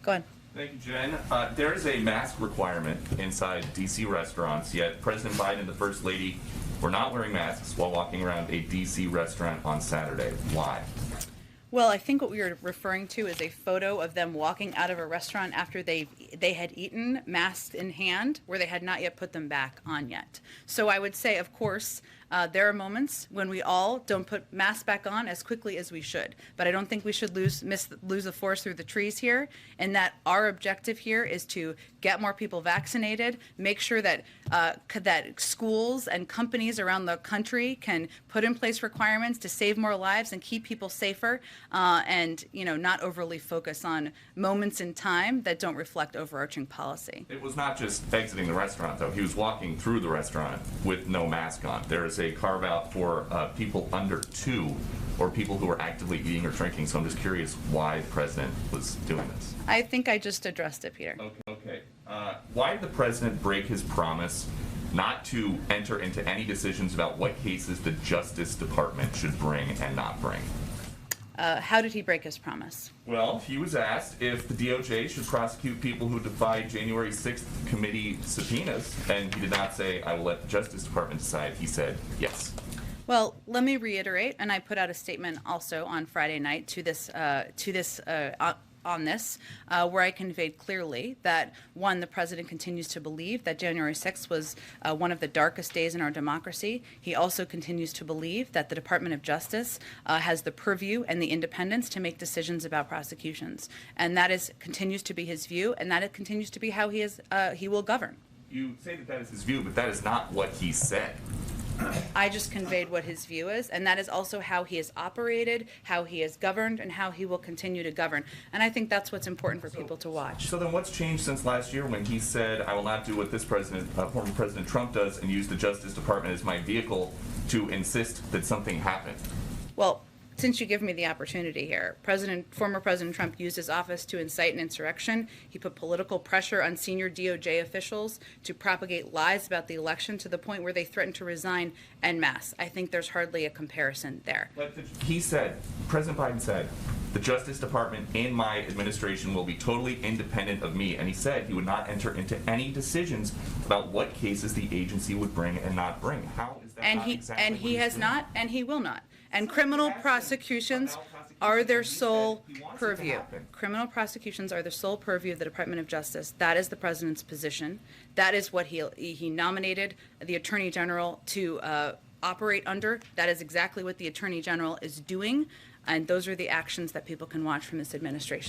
Go ahead. Thank you, Jen. There is a mask requirement inside D.C. restaurants, yet President Biden and the First Lady were not wearing masks while walking around a D.C. restaurant on Saturday. Why? Well, I think what we were referring to is a photo of them walking out of a restaurant after they had eaten, masks in hand, where they had not yet put them back on yet. So I would say, of course, there are moments when we all don't put masks back on as quickly as we should. But I don't think we should lose the forest through the trees here, and that our objective here is to get more people vaccinated, make sure that that schools and companies around the country can put in place requirements to save more lives and keep people safer, and not overly focus on moments in time that don't reflect overarching policy. It was not just exiting the restaurant, though. He was walking through the restaurant with no mask on. There is a carve out for people under 2 or people who are actively eating or drinking. So I'm just curious why the president was doing this. I think I just addressed it, Peter. Okay. Why did the president break his promise not to enter into any decisions about what cases the Justice Department should bring and not bring? How did he break his promise? Well, he was asked if the DOJ should prosecute people who defied January 6th committee subpoenas, and he did not say, "I will let the Justice Department decide." He said, yes. Well, let me reiterate, and I put out a statement also on Friday night on this, where I conveyed clearly that, one, the president continues to believe that January 6th was one of the darkest days in our democracy. He also continues to believe that the Department of Justice has the purview and the independence to make decisions about prosecutions. And that continues to be his view, and that continues to be how he will govern. You say that is his view, but that is not what he said. I just conveyed what his view is, and that is also how he has operated, how he has governed, and how he will continue to govern. And I think that's what's important for people to watch. So then what's changed since last year when he said, "I will not do what this president, former President Trump does, and use the Justice Department as my vehicle to insist that something happened"? Well, since you give me the opportunity here, former President Trump used his office to incite an insurrection. He put political pressure on senior DOJ officials to propagate lies about the election to the point where they threatened to resign en masse. I think there's hardly a comparison there. But President Biden said, "The Justice Department in my administration will be totally independent of me," and he said he would not enter into any decisions about what cases the agency would bring and not bring. How is that not exactly And he has not, and he will not. And criminal prosecutions are their sole purview. Criminal prosecutions are the sole purview of the Department of Justice. That is the president's position. That is what he nominated the Attorney General to operate under. That is exactly what the Attorney General is doing. And those are the actions that people can watch from this administration.